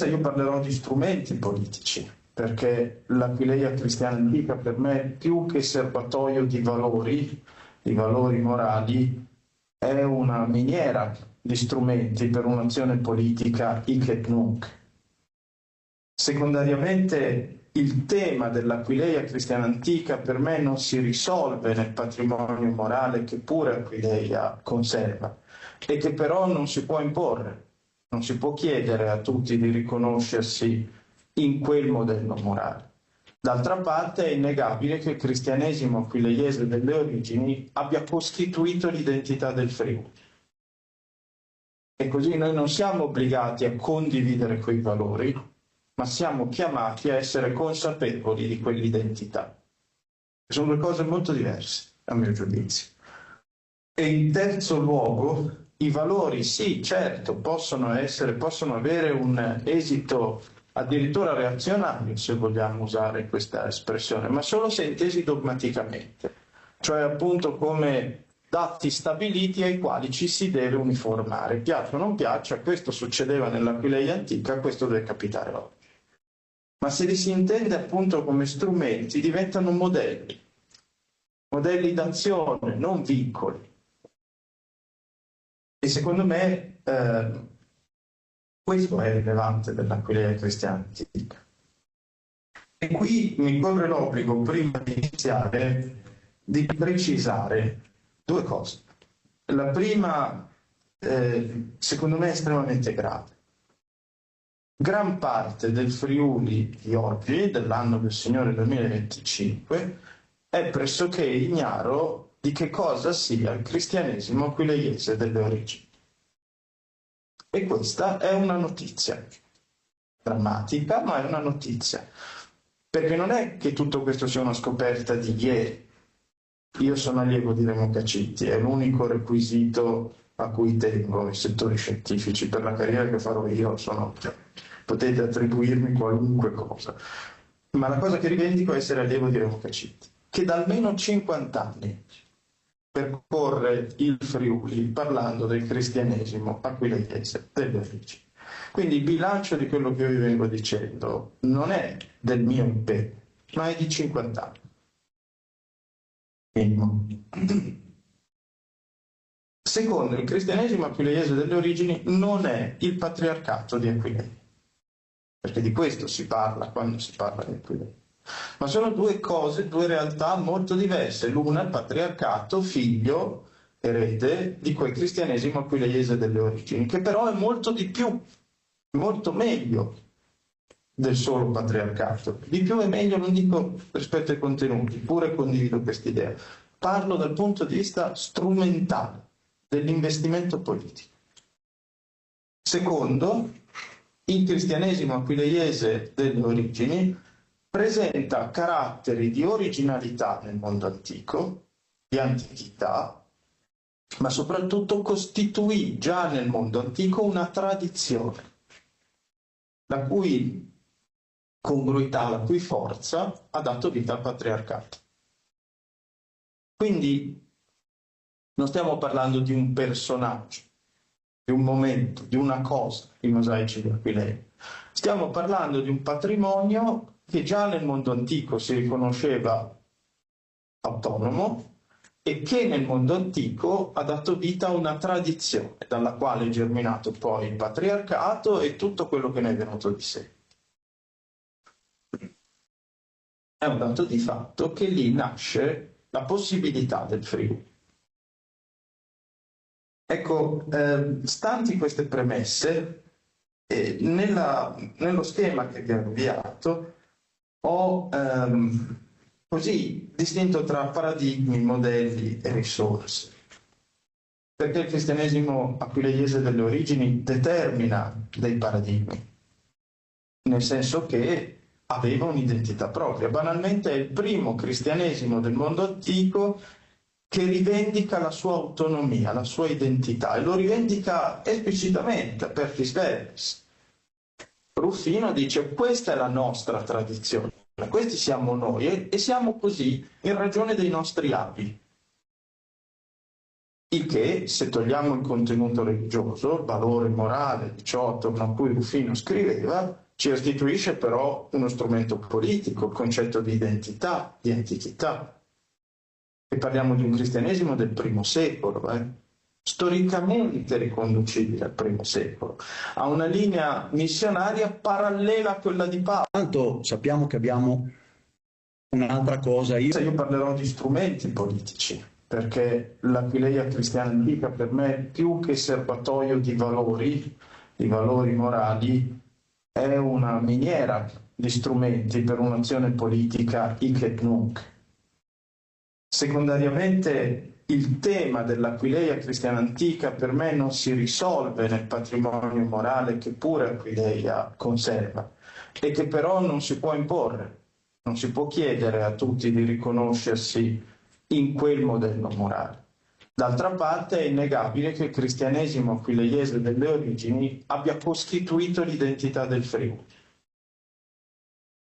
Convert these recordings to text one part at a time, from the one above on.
io parlerò di strumenti politici, perché l'Aquileia cristiana antica per me, più che serbatoio di valori morali, è una miniera di strumenti per un'azione politica hic et nunc. Secondariamente, il tema dell'Aquileia cristiana antica per me non si risolve nel patrimonio morale che pure Aquileia conserva e che però non si può imporre, non si può chiedere a tutti di riconoscersi in quel modello morale. D'altra parte è innegabile che il cristianesimo aquileiese delle origini abbia costituito l'identità del Friuli. E così noi non siamo obbligati a condividere quei valori, ma siamo chiamati a essere consapevoli di quell'identità. Sono due cose molto diverse, a mio giudizio. E in terzo luogo, i valori, sì, certo, possono avere un esito addirittura reazionario, se vogliamo usare questa espressione, ma solo se intesi dogmaticamente, cioè appunto come dati stabiliti ai quali ci si deve uniformare. Piaccia o non piaccia, questo succedeva nell'Aquileia antica, questo deve capitare oggi. Ma se li si intende appunto come strumenti, diventano modelli d'azione, non vincoli. E secondo me questo è rilevante dell'Aquileia cristiana antica. E qui mi corre l'obbligo, prima di iniziare, di precisare due cose. La prima, secondo me, è estremamente grave. Gran parte del Friuli di oggi, dell'anno del Signore 2025, è pressoché ignaro di che cosa sia il cristianesimo aquileiese delle origini. E questa è una notizia, drammatica, ma è una notizia. Perché non è che tutto questo sia una scoperta di ieri. Io sono allievo di Remo Cacitti, è l'unico requisito a cui tengo i settori scientifici per la carriera che farò io, potete attribuirmi qualunque cosa. Ma la cosa che rivendico è essere allievo di Remo Cacitti, che da almeno 50 anni percorre il Friuli parlando del cristianesimo aquileiese delle origini. Quindi il bilancio di quello che io vi vengo dicendo non è del mio impegno, ma è di 50 anni. Secondo, il cristianesimo aquileiese delle origini non è il patriarcato di Aquileia, perché di questo si parla quando si parla di Aquileia. Ma sono due cose, due realtà molto diverse. L'una è il patriarcato, figlio, erede di quel cristianesimo aquileiese delle origini, che però è molto di più, molto meglio del solo patriarcato. Di più e meglio non dico rispetto ai contenuti, pure condivido quest'idea. Parlo dal punto di vista strumentale dell'investimento politico. Secondo, il cristianesimo aquileiese delle origini presenta caratteri di originalità nel mondo antico, di antichità, ma soprattutto costituì già nel mondo antico una tradizione, la cui congruità, la cui forza ha dato vita al patriarcato. Quindi non stiamo parlando di un personaggio, di un momento, di una cosa, i mosaici di Aquileia. Stiamo parlando di un patrimonio che già nel mondo antico si riconosceva autonomo e che nel mondo antico ha dato vita a una tradizione dalla quale è germinato poi il patriarcato e tutto quello che ne è venuto di sé. È un dato di fatto che lì nasce la possibilità del Friuli. Ecco, stanti queste premesse, nello schema che vi ho inviato ho così distinto tra paradigmi, modelli e risorse. Perché il cristianesimo aquileiese delle origini determina dei paradigmi, nel senso che aveva un'identità propria. Banalmente è il primo cristianesimo del mondo antico che rivendica la sua autonomia, la sua identità, e lo rivendica esplicitamente, apertis verbis. Ruffino dice: questa è la nostra tradizione, questi siamo noi e siamo così in ragione dei nostri avi. Il che, se togliamo il contenuto religioso, il valore morale di ciò attorno a cui Rufino scriveva, ci restituisce però uno strumento politico, il concetto di identità, di antichità. E parliamo di un cristianesimo del primo secolo, storicamente riconducibile al primo secolo, ha una linea missionaria parallela a quella di Paolo. Tanto sappiamo che abbiamo un'altra cosa. Io parlerò di strumenti politici, perché l'Aquileia cristiana antica per me, più che serbatoio di valori morali, è una miniera di strumenti per un'azione politica hic et nunc. Secondariamente, il tema dell'Aquileia cristiana antica per me non si risolve nel patrimonio morale che pure Aquileia conserva e che però non si può imporre, non si può chiedere a tutti di riconoscersi in quel modello morale. D'altra parte è innegabile che il cristianesimo aquileiese delle origini abbia costituito l'identità del Friuli.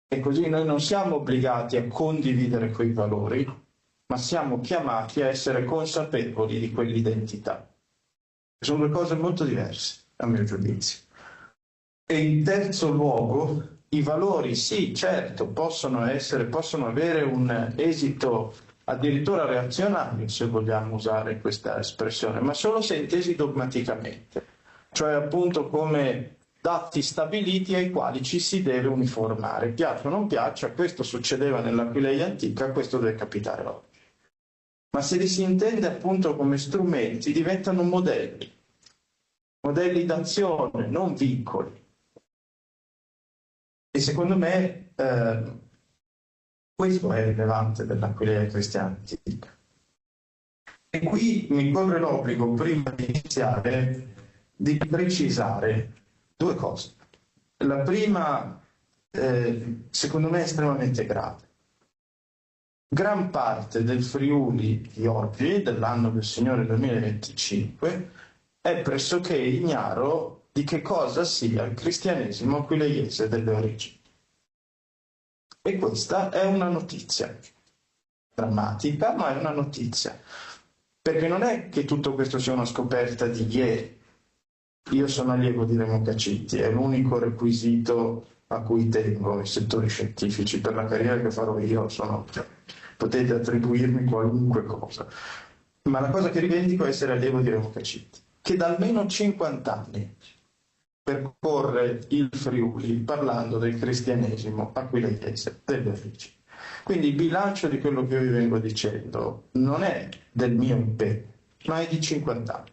E così noi non siamo obbligati a condividere quei valori, ma siamo chiamati a essere consapevoli di quell'identità. Sono due cose molto diverse, a mio giudizio. E in terzo luogo, i valori, sì, certo, possono avere un esito addirittura reazionario, se vogliamo usare questa espressione, ma solo se intesi dogmaticamente, cioè appunto come dati stabiliti ai quali ci si deve uniformare. Piaccia o non piaccia, questo succedeva nell'Aquileia antica, questo deve capitare oggi. Ma se li si intende appunto come strumenti, diventano modelli d'azione, non vincoli. E secondo me questo è rilevante dell'Aquileia cristiana antica. E qui mi corre l'obbligo, prima di iniziare, di precisare due cose. La prima, secondo me, è estremamente grave. Gran parte del Friuli di oggi, dell'anno del Signore 2025, è pressoché ignaro di che cosa sia il cristianesimo aquileiese delle origini. E questa è una notizia, drammatica, ma è una notizia. Perché non è che tutto questo sia una scoperta di ieri. Io sono allievo di Remo Cacitti, è l'unico requisito a cui tengo nei settori scientifici. Per la carriera che farò io potete attribuirmi qualunque cosa. Ma la cosa che rivendico è essere allievo di Remo Cacitti, che da almeno 50 anni percorre il Friuli parlando del cristianesimo aquileiese delle origini. Quindi il bilancio di quello che io vi vengo dicendo non è del mio impegno, ma è di 50 anni.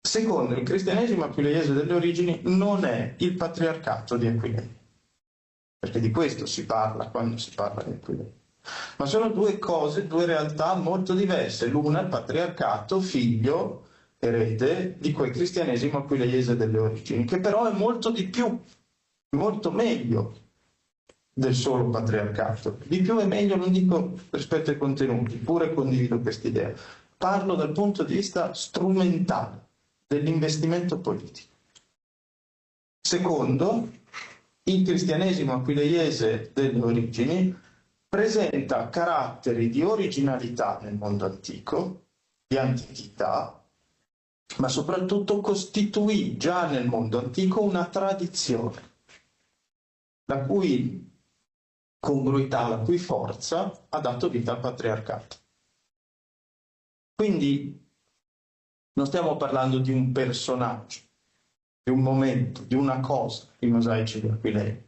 Secondo, il cristianesimo aquileiese delle origini non è il patriarcato di Aquileia, perché di questo si parla quando si parla di Aquileia. Ma sono due cose, due realtà molto diverse. L'una, il patriarcato, figlio, erede di quel cristianesimo aquileiese delle origini, che però è molto di più, molto meglio del solo patriarcato. Di più e meglio non dico rispetto ai contenuti, pure condivido quest'idea. Parlo dal punto di vista strumentale dell'investimento politico. Secondo, il cristianesimo aquileiese delle origini presenta caratteri di originalità nel mondo antico, di antichità, ma soprattutto costituì già nel mondo antico una tradizione, la cui congruità, la cui forza ha dato vita al patriarcato. Quindi non stiamo parlando di un personaggio, di un momento, di una cosa, i mosaici di Aquileia.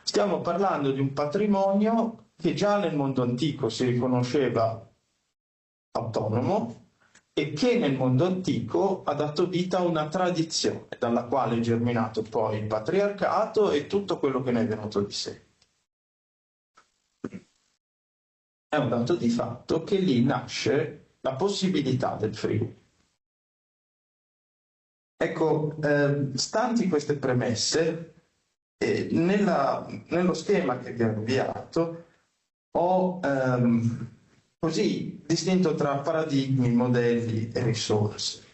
Stiamo parlando di un patrimonio che già nel mondo antico si riconosceva autonomo e che nel mondo antico ha dato vita a una tradizione dalla quale è germinato poi il patriarcato e tutto quello che ne è venuto di sé. È un dato di fatto che lì nasce la possibilità del Friuli. Ecco, stanti queste premesse, nello schema che vi ho inviato ho così distinto tra paradigmi, modelli e risorse.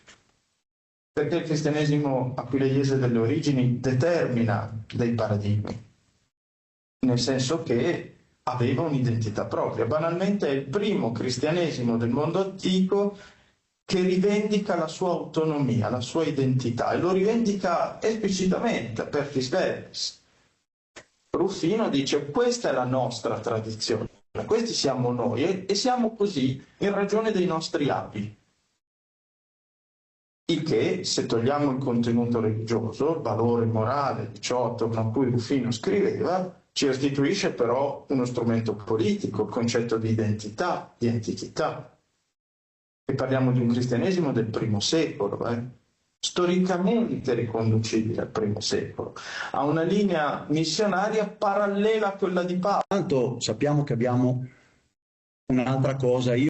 Perché il cristianesimo aquileiese delle origini determina dei paradigmi, nel senso che aveva un'identità propria. Banalmente è il primo cristianesimo del mondo antico che rivendica la sua autonomia, la sua identità, e lo rivendica esplicitamente, apertis verbis. Ruffino dice: questa è la nostra tradizione, questi siamo noi e siamo così in ragione dei nostri abiti. Il che, se togliamo il contenuto religioso, il valore morale di ciò attorno a cui Ruffino scriveva, ci restituisce però uno strumento politico, il concetto di identità, di antichità. E parliamo di un cristianesimo del primo secolo, storicamente riconducibile al primo secolo, ha una linea missionaria parallela a quella di Paolo. Tanto sappiamo che abbiamo un'altra cosa. Io